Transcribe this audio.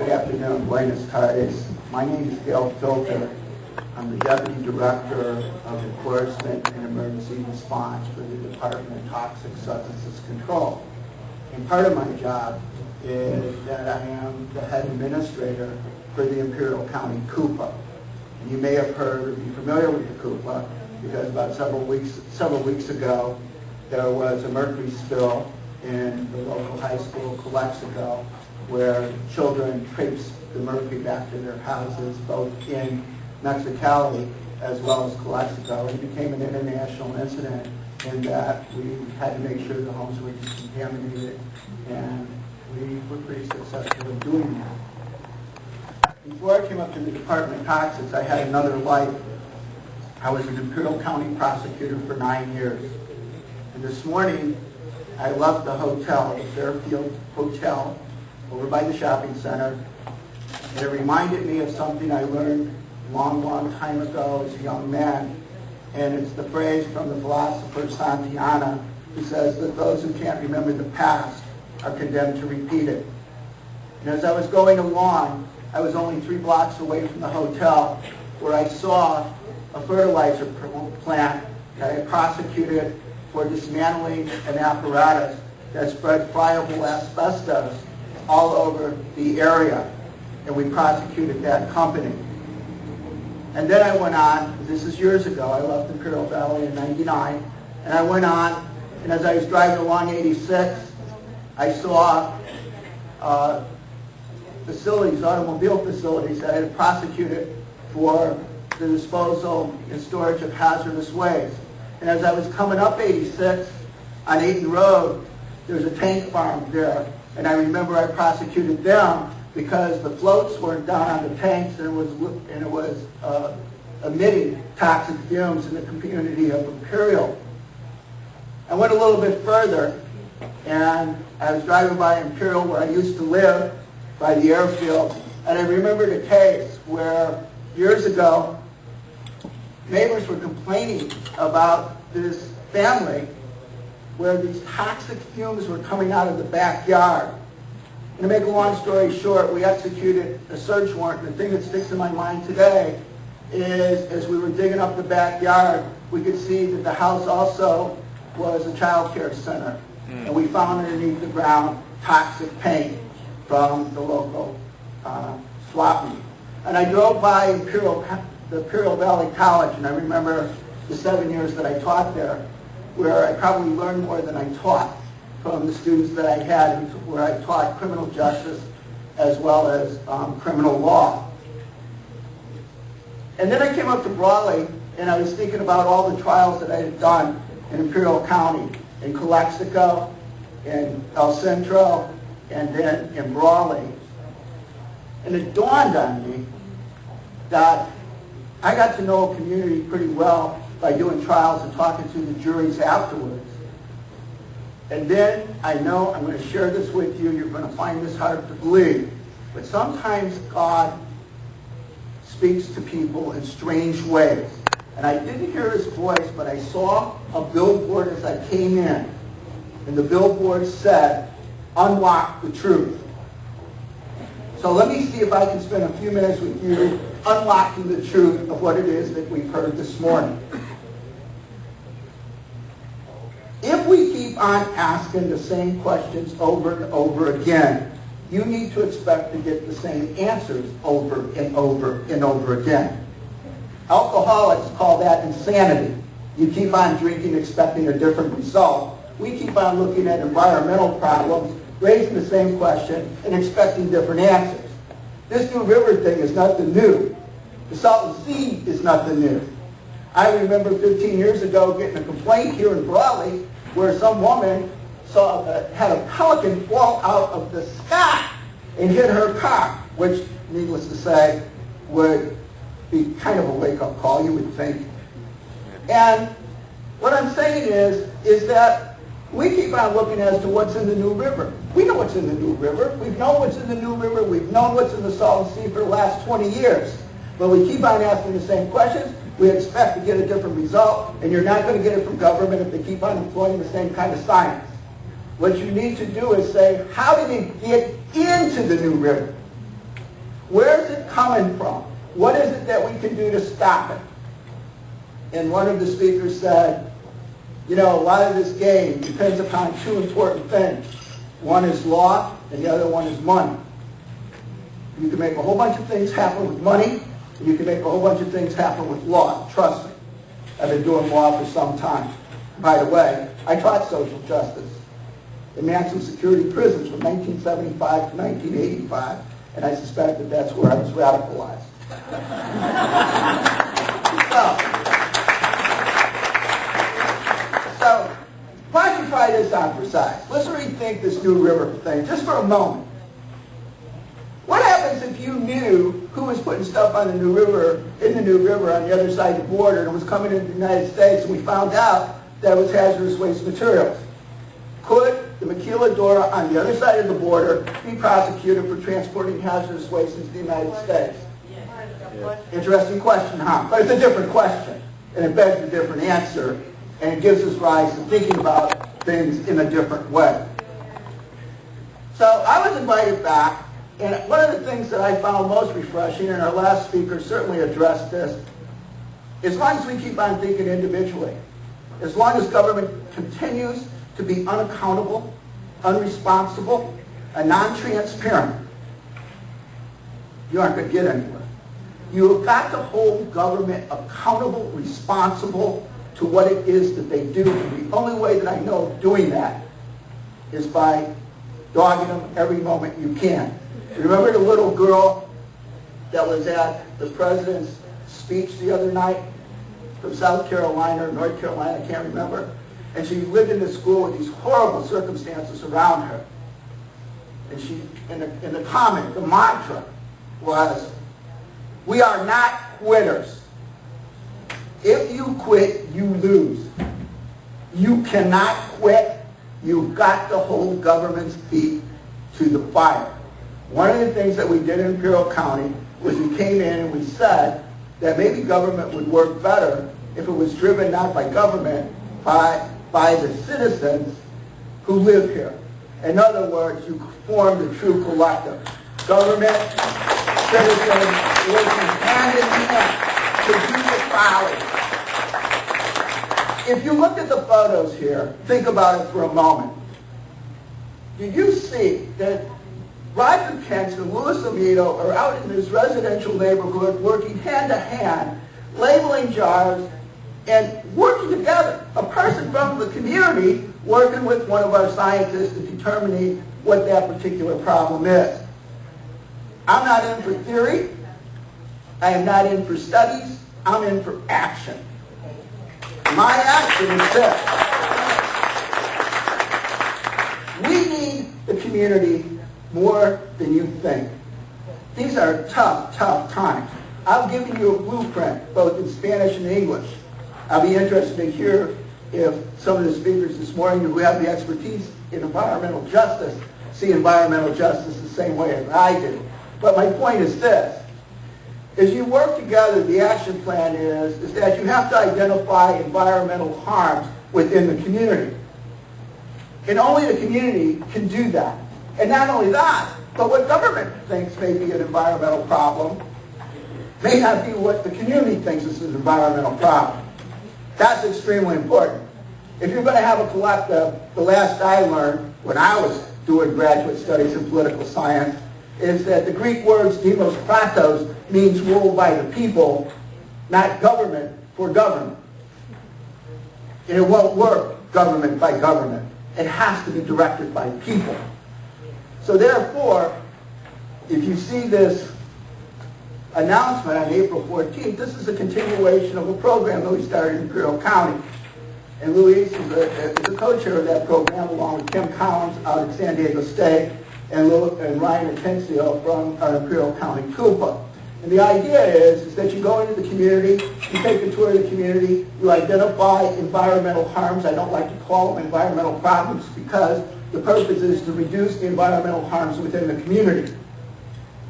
Good afternoon, buenas tardes. My name is Dale Filter. I'm the Deputy Director of Enforcement and Emergency Response for the Department of Toxic Substances Control. And part of my job is that I am the head administrator for the Imperial County CUPA. And you may have heard or be familiar with the CUPA because about several weeks ago there was a mercury spill in the local high school, Calexico, where children traced the mercury back to their houses, both in Mexicali as well as Calexico. It became an international incident in that we had to make sure the homes were decontaminated, and we were pretty successful in doing that. Before I came up to the Department of Toxics, I had another life. I was an Imperial County prosecutor for 9 years. And this morning, I left the hotel, the Fairfield Hotel, over by the shopping center, and it reminded me of something I learned a long time ago as a young man, and it's the phrase from the philosopher Santayana, who says that those who can't remember the past are condemned to repeat it. And as I was going along, I was only 3 blocks away from the hotel, where I saw a fertilizer plant that I prosecuted for dismantling an apparatus that spread friable asbestos all over the area, and we prosecuted that company. And then I went on, this is years ago, I left Imperial Valley in '99, and I went on, and as I was driving along 86, I saw facilities, automobile facilities that I had prosecuted for the disposal and storage of hazardous waste. And as I was coming up 86 on Ayton Road, there was a tank farm there. And I remember I prosecuted them because the floats weren't down on the tanks, and it was emitting toxic fumes in the community of Imperial. I went a little bit further, and I was driving by Imperial, where I used to live, by the airfield, and I remembered a case where years ago neighbors were complaining about this family where these toxic fumes were coming out of the backyard. And to make a long story short, we executed a search warrant. And the thing that sticks in my mind today is, as we were digging up the backyard, we could see that the house also was a child care center. And we found underneath the ground toxic paint from the local swap meet. And I drove by the Imperial Valley College, and I remember the 7 years that I taught there, where I probably learned more than I taught from the students that I had, where I taught criminal justice as well as criminal law. And then I came up to Brawley, and I was thinking about all the trials that I had done in Imperial County, in Calexico, in El Centro, and then in Brawley. And it dawned on me that I got to know a community pretty well by doing trials and talking to the juries afterwards. And then I know, I'm going to share this with you, you're going to find this hard to believe, but sometimes God speaks to people in strange ways. And I didn't hear his voice, but I saw a billboard as I came in. And the billboard said, "Unlock the truth." So let me see if I can spend a few minutes with you unlocking the truth of what it is that we've heard this morning. If we keep on asking the same questions over and over again, you need to expect to get the same answers over and over and over again. Alcoholics call that insanity. You keep on drinking expecting a different result. We keep on looking at environmental problems, raising the same question, and expecting different answers. This New River thing is nothing new. The Salton Sea is nothing new. I remember 15 years ago getting a complaint here in Brawley where some woman had a pelican fall out of the sky and hit her car, which, needless to say, would be kind of a wake-up call, you would think. And what I'm saying is that we keep on looking as to what's in the New River. We know what's in the New River. We've known what's in the New River. We've known what's in the Salton Sea for the last 20 years. But we keep on asking the same questions. We expect to get a different result, and you're not going to get it from government if they keep on employing the same kind of science. What you need to do is say, how did it get into the New River? Where is it coming from? What is it that we can do to stop it? And one of the speakers said, you know, a lot of this game depends upon two important things. One is law, and the other one is money. You can make a whole bunch of things happen with money, and you can make a whole bunch of things happen with law. Trust me. I've been doing law for some time. By the way, I taught social justice in maximum security prisons from 1975 to 1985, and I suspect that that's where I was radicalized. So, why don't you try this on for size? Let's rethink this New River thing just for a moment. What happens if you knew who was putting stuff on the New River, in the New River on the other side of the border, and it was coming into the United States, and we found out that it was hazardous waste materials? Could the maquiladora on the other side of the border be prosecuted for transporting hazardous waste into the United States? Interesting question, huh? But it's a different question, and it begs a different answer, and it gives us rise to thinking about things in a different way. So I was invited back, and one of the things that I found most refreshing, and our last speaker certainly addressed this, as long as we keep on thinking individually, as long as government continues to be unaccountable, unresponsible, and non-transparent, you aren't going to get anywhere. You've got to hold government accountable, responsible to what it is that they do. And the only way that I know of doing that is by dogging them every moment you can. Remember the little girl that was at the president's speech the other night from South Carolina or North Carolina, I can't remember. And she lived in this school with these horrible circumstances around her. And she, in the comment, the mantra was, "We are not quitters. If you quit, you lose. You cannot quit. You've got to hold government's feet to the fire." One of the things that we did in Imperial County was we came in and we said that maybe government would work better if it was driven not by government, by the citizens who live here. In other words, you form the true collective. Government, citizens, working hand in hand to do the following. If you look at the photos here, think about it for a moment. Do you see that Roger Kent and Louis Amito are out in this residential neighborhood working hand to hand, labeling jars and working together? A person from the community working with one of our scientists in determining what that particular problem is. I'm not in for theory. I am not in for studies. I'm in for action. My action is this. We need the community more than you think. These are tough, tough times. I've given you a blueprint, both in Spanish and English. I'll be interested to hear if some of the speakers this morning who have the expertise in environmental justice see environmental justice the same way as I do. But my point is this. As you work together, the action plan is that you have to identify environmental harms within the community. And only the community can do that. And not only that, but what government thinks may be an environmental problem may not be what the community thinks is an environmental problem. That's extremely important. If you're going to have a collective, the last I learned when I was doing graduate studies in political science is that the Greek words demos kratos means ruled by the people, not government for government. And it won't work government by government. It has to be directed by people. So therefore, if you see this announcement on April 14th, this is a continuation of a program that we started in Imperial County. And Luis is the co-chair of that program, along with Kim Collins out at San Diego State and Ryan Atencio from our Imperial County CUPA. And the idea is that you go into the community, you take a tour of the community, you identify environmental harms. I don't like to call them environmental problems because the purpose is to reduce the environmental harms within the community.